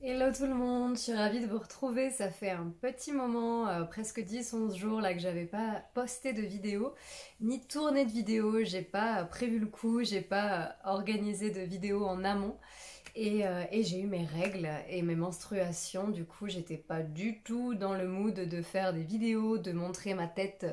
Hello tout le monde, je suis ravie de vous retrouver. Ça fait un petit moment, presque 10-11 jours là que j'avais pas posté de vidéo, ni tourné de vidéo, j'ai pas prévu le coup, j'ai pas organisé de vidéo en amont. Et j'ai eu mes règles et mes menstruations, du coup j'étais pas du tout dans le mood de faire des vidéos, de montrer ma tête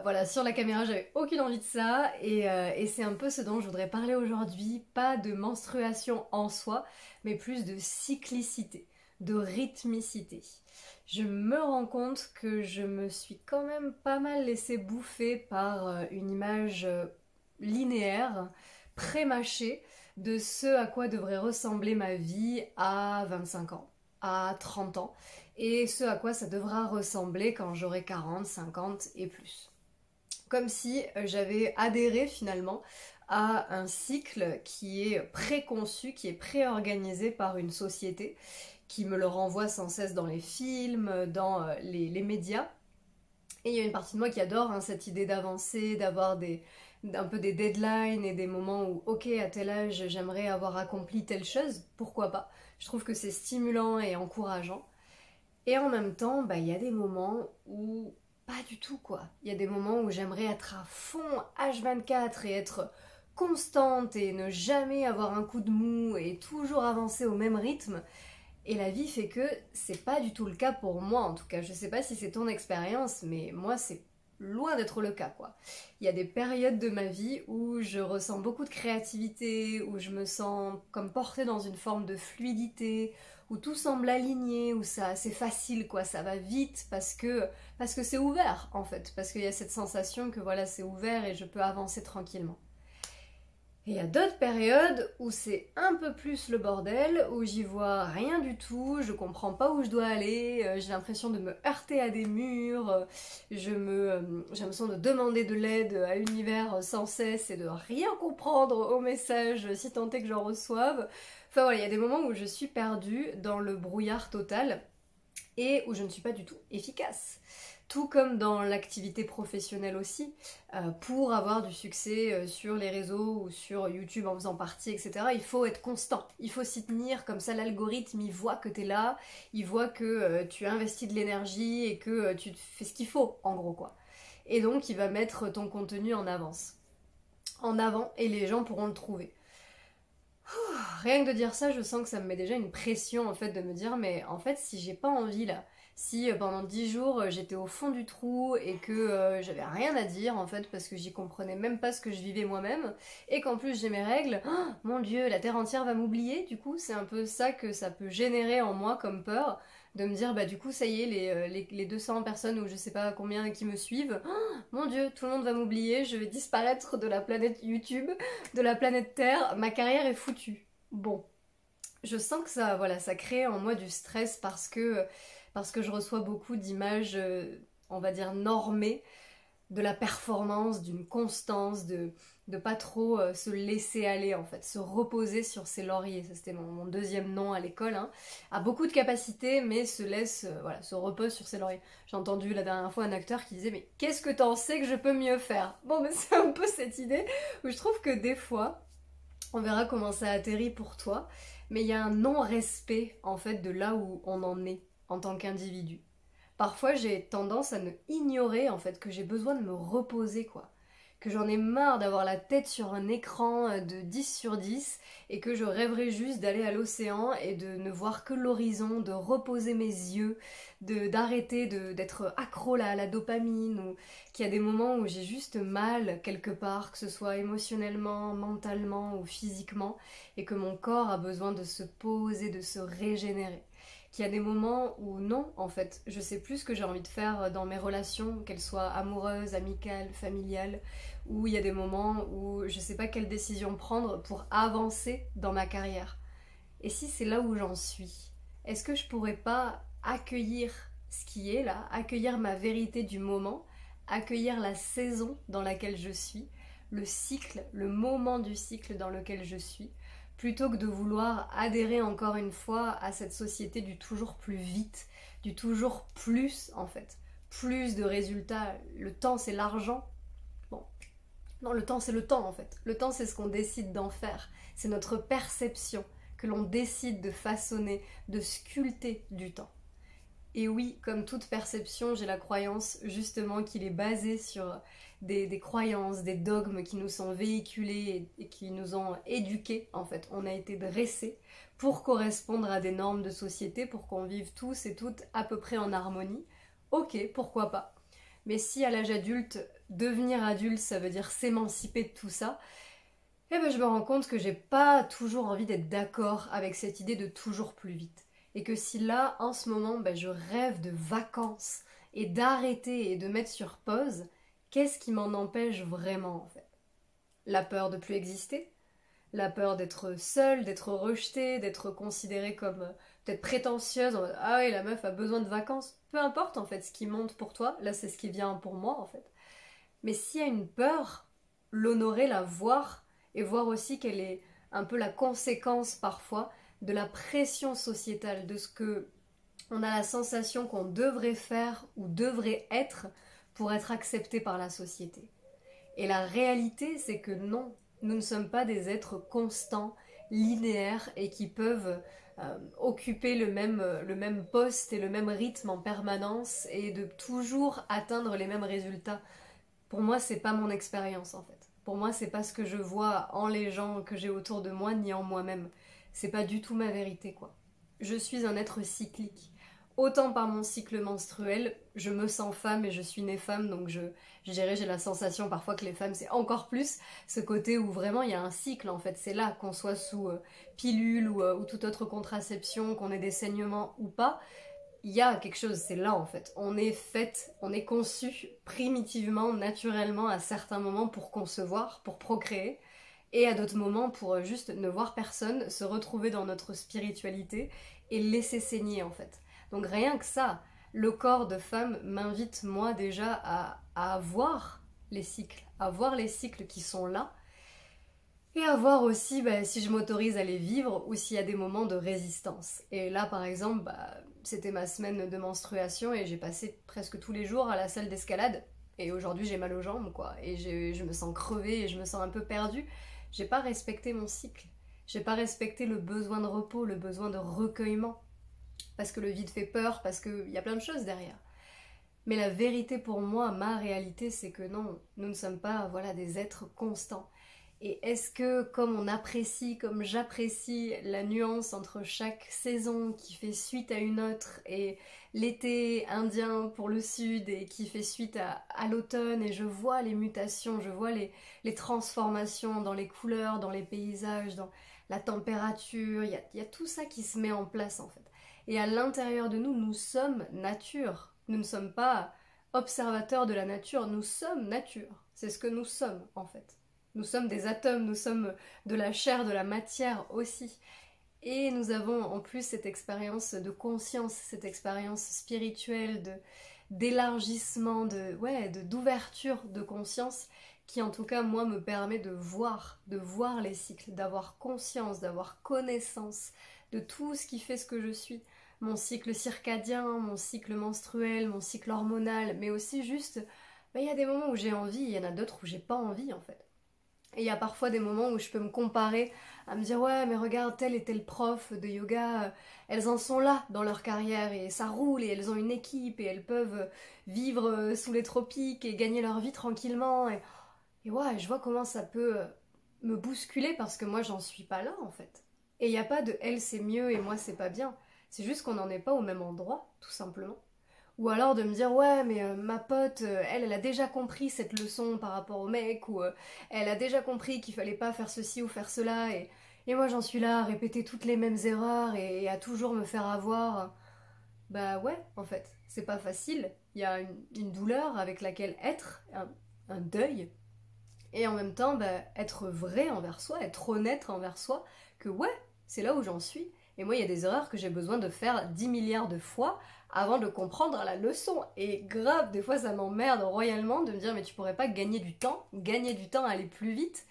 voilà, sur la caméra, j'avais aucune envie de ça et c'est un peu ce dont je voudrais parler aujourd'hui, pas de menstruation en soi, mais plus de cyclicité, de rythmicité. Je me rends compte que je me suis quand même pas mal laissée bouffer par une image linéaire, pré-mâchée, de ce à quoi devrait ressembler ma vie à 25 ans, à 30 ans, et ce à quoi ça devra ressembler quand j'aurai 40, 50 et plus. Comme si j'avais adhéré finalement à un cycle qui est préconçu, qui est préorganisé par une société, qui me le renvoie sans cesse dans les films, dans les médias. Et il y a une partie de moi qui adore cette idée d'avancer, d'avoir un peu des deadlines et des moments où, ok, à tel âge, j'aimerais avoir accompli telle chose, pourquoi pas. Je trouve que c'est stimulant et encourageant. Et en même temps, bah, il y a des moments où pas du tout quoi. Il y a des moments où j'aimerais être à fond H24 et être constante et ne jamais avoir un coup de mou et toujours avancer au même rythme. Et la vie fait que c'est pas du tout le cas pour moi en tout cas. Je sais pas si c'est ton expérience, mais moi c'est loin d'être le cas quoi. Il y a des périodes de ma vie où je ressens beaucoup de créativité, où je me sens comme portée dans une forme de fluidité, où tout semble aligné, où ça c'est facile quoi, ça va vite parce que c'est ouvert en fait, parce qu'il y a cette sensation que voilà c'est ouvert et je peux avancer tranquillement. Et il y a d'autres périodes où c'est un peu plus le bordel, où j'y vois rien du tout, je comprends pas où je dois aller, j'ai l'impression de me heurter à des murs, j'ai l'impression de demander de l'aide à l'univers sans cesse et de rien comprendre aux messages si tant est que j'en reçoive. Enfin voilà, il y a des moments où je suis perdue dans le brouillard total et où je ne suis pas du tout efficace. Tout comme dans l'activité professionnelle aussi, pour avoir du succès sur les réseaux ou sur YouTube en faisant partie, etc., il faut être constant, il faut s'y tenir, comme ça l'algorithme il voit que tu es là, il voit que tu as investi de l'énergie et que tu fais ce qu'il faut, en gros quoi. Et donc il va mettre ton contenu en avant et les gens pourront le trouver. Rien que de dire ça, je sens que ça me met déjà une pression en fait de me dire mais en fait si j'ai pas envie là, si pendant 10 jours j'étais au fond du trou et que j'avais rien à dire en fait parce que j'y comprenais même pas ce que je vivais moi-même et qu'en plus j'ai mes règles, oh, mon dieu la terre entière va m'oublier, du coup c'est un peu ça que ça peut générer en moi comme peur de me dire bah du coup ça y est les 200 personnes ou je sais pas combien qui me suivent, oh, mon dieu tout le monde va m'oublier, je vais disparaître de la planète YouTube, de la planète Terre, ma carrière est foutue. Bon, je sens que ça, voilà, ça crée en moi du stress parce que je reçois beaucoup d'images, on va dire, normées, de la performance, d'une constance, de pas trop se laisser aller en fait, se reposer sur ses lauriers. Ça c'était mon deuxième nom à l'école. Hein. A beaucoup de capacités, mais se laisse, voilà, se repose sur ses lauriers. J'ai entendu la dernière fois un acteur qui disait mais qu'est-ce que t'en sais que je peux mieux faire. Bon, mais c'est un peu cette idée où je trouve que des fois on verra comment ça atterrit pour toi, mais il y a un non-respect en fait de là où on en est en tant qu'individu. Parfois j'ai tendance à me ignorer en fait que j'ai besoin de me reposer quoi. Que j'en ai marre d'avoir la tête sur un écran de 10 sur 10 et que je rêverais juste d'aller à l'océan et de ne voir que l'horizon, de reposer mes yeux, d'arrêter d'être accro là, à la dopamine ou qu'il y a des moments où j'ai juste mal quelque part, que ce soit émotionnellement, mentalement ou physiquement et que mon corps a besoin de se poser, de se régénérer qu'il y a des moments où non, en fait, je sais plus ce que j'ai envie de faire dans mes relations, qu'elles soient amoureuses, amicales, familiales, où il y a des moments où je sais pas quelle décision prendre pour avancer dans ma carrière. Et si c'est là où j'en suis, est-ce que je pourrais pas accueillir ce qui est là, accueillir ma vérité du moment, accueillir la saison dans laquelle je suis, le cycle, le moment du cycle dans lequel je suis, plutôt que de vouloir adhérer encore une fois à cette société du toujours plus vite, du toujours plus en fait, plus de résultats. Le temps c'est l'argent. Bon, non, le temps c'est le temps en fait. Le temps c'est ce qu'on décide d'en faire, c'est notre perception que que l'on décide de façonner, de sculpter du temps. Et oui, comme toute perception, j'ai la croyance justement qu'il est basé sur des croyances, des dogmes qui nous sont véhiculés et qui nous ont éduqués. En fait, on a été dressés pour correspondre à des normes de société, pour qu'on vive tous et toutes à peu près en harmonie. Ok, pourquoi pas. Mais si à l'âge adulte, devenir adulte, ça veut dire s'émanciper de tout ça, eh ben je me rends compte que j'ai pas toujours envie d'être d'accord avec cette idée de toujours plus vite. Et que si là, en ce moment, je rêve de vacances et d'arrêter et de mettre sur pause, qu'est-ce qui m'en empêche vraiment en fait? La peur de plus exister? La peur d'être seule, d'être rejetée, d'être considérée comme peut-être prétentieuse, en mode ah oui, la meuf a besoin de vacances. Peu importe en fait ce qui monte pour toi, là c'est ce qui vient pour moi en fait. Mais s'il y a une peur, l'honorer, la voir, et voir aussi qu'elle est un peu la conséquence parfois de la pression sociétale, de ce que on a la sensation qu'on devrait faire ou devrait être pour être accepté par la société. Et la réalité, c'est que non, nous ne sommes pas des êtres constants, linéaires et qui peuvent occuper le même poste et le même rythme en permanence et de toujours atteindre les mêmes résultats. Pour moi, c'est pas mon expérience en fait. Pour moi, c'est pas ce que je vois en les gens que j'ai autour de moi ni en moi-même. C'est pas du tout ma vérité quoi. Je suis un être cyclique. Autant par mon cycle menstruel, je me sens femme et je suis née femme, donc je dirais j'ai la sensation parfois que les femmes c'est encore plus ce côté où vraiment il y a un cycle en fait. C'est là qu'on soit sous pilule ou toute autre contraception, qu'on ait des saignements ou pas. Il y a quelque chose, c'est là en fait. On est faite, on est conçu primitivement, naturellement à certains moments pour concevoir, pour procréer, et à d'autres moments pour juste ne voir personne, se retrouver dans notre spiritualité et laisser saigner en fait. Donc rien que ça, le corps de femme m'invite moi déjà à voir les cycles, à voir les cycles qui sont là, et à voir aussi si je m'autorise à les vivre ou s'il y a des moments de résistance. Et là par exemple, c'était ma semaine de menstruation et j'ai passé presque tous les jours à la salle d'escalade. Et aujourd'hui j'ai mal aux jambes quoi, et je me sens crevée et je me sens un peu perdue. J'ai pas respecté mon cycle, j'ai pas respecté le besoin de repos, le besoin de recueillement. Parce que le vide fait peur, parce qu'il y a plein de choses derrière. Mais la vérité pour moi, ma réalité, c'est que non, nous ne sommes pas des êtres constants. Et est-ce que comme on apprécie, comme j'apprécie la nuance entre chaque saison qui fait suite à une autre, et l'été indien pour le sud et qui fait suite à l'automne, et je vois les mutations, je vois les transformations dans les couleurs, dans les paysages, dans la température, il y a tout ça qui se met en place en fait. Et à l'intérieur de nous, nous sommes nature. Nous ne sommes pas observateurs de la nature, nous sommes nature. C'est ce que nous sommes en fait. Nous sommes des atomes, nous sommes de la chair, de la matière aussi. Et nous avons en plus cette expérience de conscience, cette expérience spirituelle, d'élargissement, d'ouverture de conscience qui en tout cas moi me permet de voir les cycles, d'avoir conscience, d'avoir connaissance de tout ce qui fait ce que je suis. Mon cycle circadien, mon cycle menstruel, mon cycle hormonal, mais aussi juste, il y a des moments où j'ai envie, il y en a d'autres où j'ai pas envie en fait. Et il y a parfois des moments où je peux me comparer, à me dire ouais mais regarde tel et tel prof de yoga, elles en sont là dans leur carrière et ça roule et elles ont une équipe et elles peuvent vivre sous les tropiques et gagner leur vie tranquillement. Et ouais, je vois comment ça peut me bousculer parce que moi j'en suis pas là en fait. Et il n'y a pas de elle c'est mieux et moi c'est pas bien. C'est juste qu'on n'en est pas au même endroit, tout simplement. Ou alors de me dire ouais mais ma pote, elle a déjà compris cette leçon par rapport au mec, ou elle a déjà compris qu'il fallait pas faire ceci ou faire cela, et moi j'en suis là à répéter toutes les mêmes erreurs et à toujours me faire avoir. Bah ouais, en fait, c'est pas facile. Il y a une douleur avec laquelle être, un deuil, et en même temps être vrai envers soi, être honnête envers soi, que ouais, c'est là où j'en suis. Et moi, il y a des erreurs que j'ai besoin de faire 10 milliards de fois avant de comprendre la leçon. Et grave, des fois, ça m'emmerde royalement de me dire, mais tu pourrais pas gagner du temps à aller plus vite.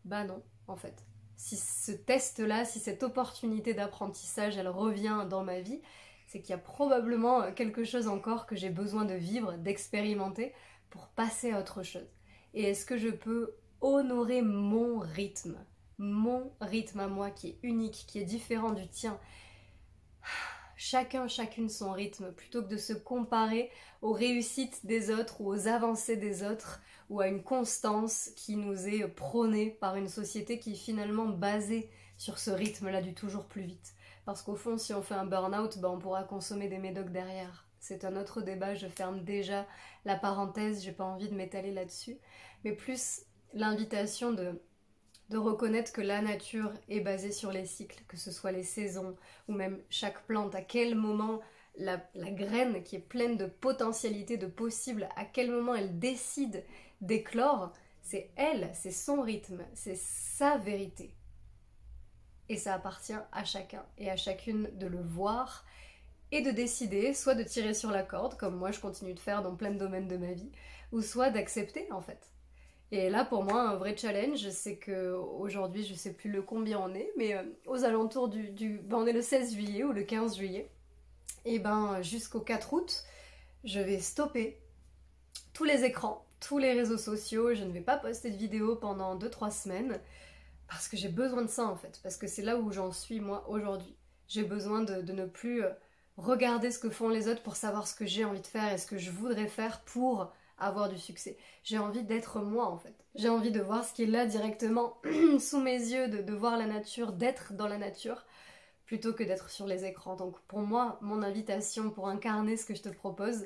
Bah non, en fait. Si ce test-là, si cette opportunité d'apprentissage, elle revient dans ma vie, c'est qu'il y a probablement quelque chose encore que j'ai besoin de vivre, d'expérimenter pour passer à autre chose. Et est-ce que je peux honorer mon rythme? mon rythme à moi qui est unique, qui est différent du tien. Chacun, chacune son rythme, plutôt que de se comparer aux réussites des autres ou aux avancées des autres ou à une constance qui nous est prônée par une société qui est finalement basée sur ce rythme-là du toujours plus vite. Parce qu'au fond, si on fait un burn-out, on pourra consommer des médocs derrière. C'est un autre débat, je ferme déjà la parenthèse, j'ai pas envie de m'étaler là-dessus. Mais plus l'invitation de reconnaître que la nature est basée sur les cycles, que ce soit les saisons ou même chaque plante, à quel moment la graine qui est pleine de potentialités, de possibles, à quel moment elle décide d'éclore, c'est elle, c'est son rythme, c'est sa vérité. Et ça appartient à chacun et à chacune de le voir et de décider soit de tirer sur la corde, comme moi je continue de faire dans plein de domaines de ma vie, ou soit d'accepter en fait. Et là pour moi un vrai challenge, c'est que aujourd'hui je sais plus le combien on est, mais aux alentours on est le 16 juillet ou le 15 juillet, et jusqu'au 4 août, je vais stopper tous les écrans, tous les réseaux sociaux, je ne vais pas poster de vidéos pendant 2-3 semaines, parce que j'ai besoin de ça en fait, parce que c'est là où j'en suis moi aujourd'hui. J'ai besoin de ne plus regarder ce que font les autres pour savoir ce que j'ai envie de faire et ce que je voudrais faire pour avoir du succès. J'ai envie d'être moi en fait. J'ai envie de voir ce qui est là directement sous mes yeux, de voir la nature, d'être dans la nature, plutôt que d'être sur les écrans. Donc pour moi, mon invitation pour incarner ce que je te propose,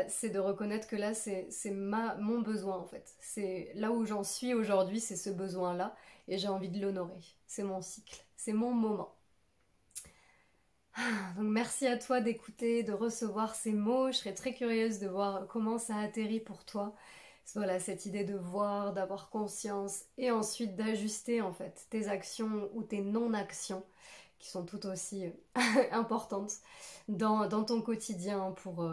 c'est de reconnaître que là, c'est mon besoin en fait. C'est là où j'en suis aujourd'hui, c'est ce besoin-là, et j'ai envie de l'honorer. C'est mon cycle, c'est mon moment. Donc merci à toi d'écouter, de recevoir ces mots. Je serais très curieuse de voir comment ça atterrit pour toi. Voilà, cette idée de voir, d'avoir conscience et ensuite d'ajuster en fait tes actions ou tes non-actions qui sont tout aussi importantes dans ton quotidien pour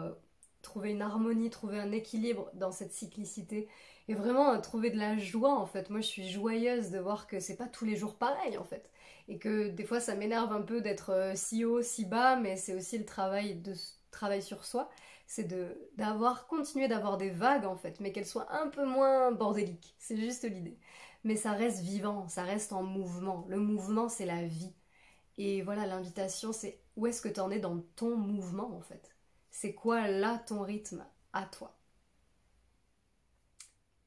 trouver une harmonie, trouver un équilibre dans cette cyclicité et vraiment trouver de la joie en fait. Moi je suis joyeuse de voir que c'est pas tous les jours pareil en fait. Et que des fois ça m'énerve un peu d'être si haut, si bas, mais c'est aussi le travail sur soi, c'est continuer d'avoir des vagues en fait, mais qu'elles soient un peu moins bordéliques, c'est juste l'idée. Mais ça reste vivant, ça reste en mouvement, le mouvement c'est la vie. Et voilà, l'invitation c'est où est-ce que tu en es dans ton mouvement en fait. C'est quoi là ton rythme à toi?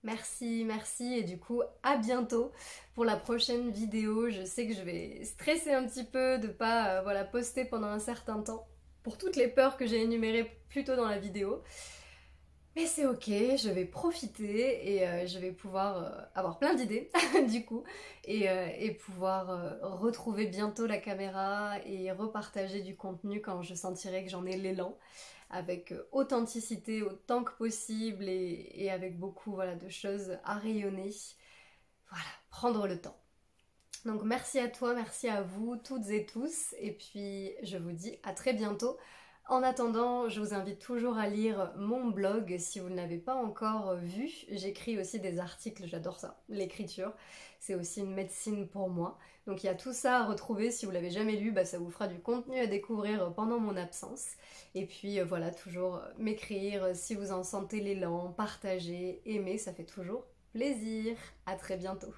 Merci, merci et du coup à bientôt pour la prochaine vidéo. Je sais que je vais stresser un petit peu de pas poster pendant un certain temps pour toutes les peurs que j'ai énumérées plus tôt dans la vidéo. Mais c'est ok, je vais profiter et je vais pouvoir avoir plein d'idées du coup et pouvoir retrouver bientôt la caméra et repartager du contenu quand je sentirai que j'en ai l'élan, avec authenticité autant que possible et avec beaucoup de choses à rayonner. Voilà, prendre le temps. Donc merci à toi, merci à vous toutes et tous et puis je vous dis à très bientôt. En attendant, je vous invite toujours à lire mon blog si vous ne l'avez pas encore vu. J'écris aussi des articles, j'adore ça, l'écriture. C'est aussi une médecine pour moi. Donc il y a tout ça à retrouver, si vous l'avez jamais lu, ça vous fera du contenu à découvrir pendant mon absence. Et puis voilà, toujours m'écrire si vous en sentez l'élan, partager, aimer, ça fait toujours plaisir. À très bientôt.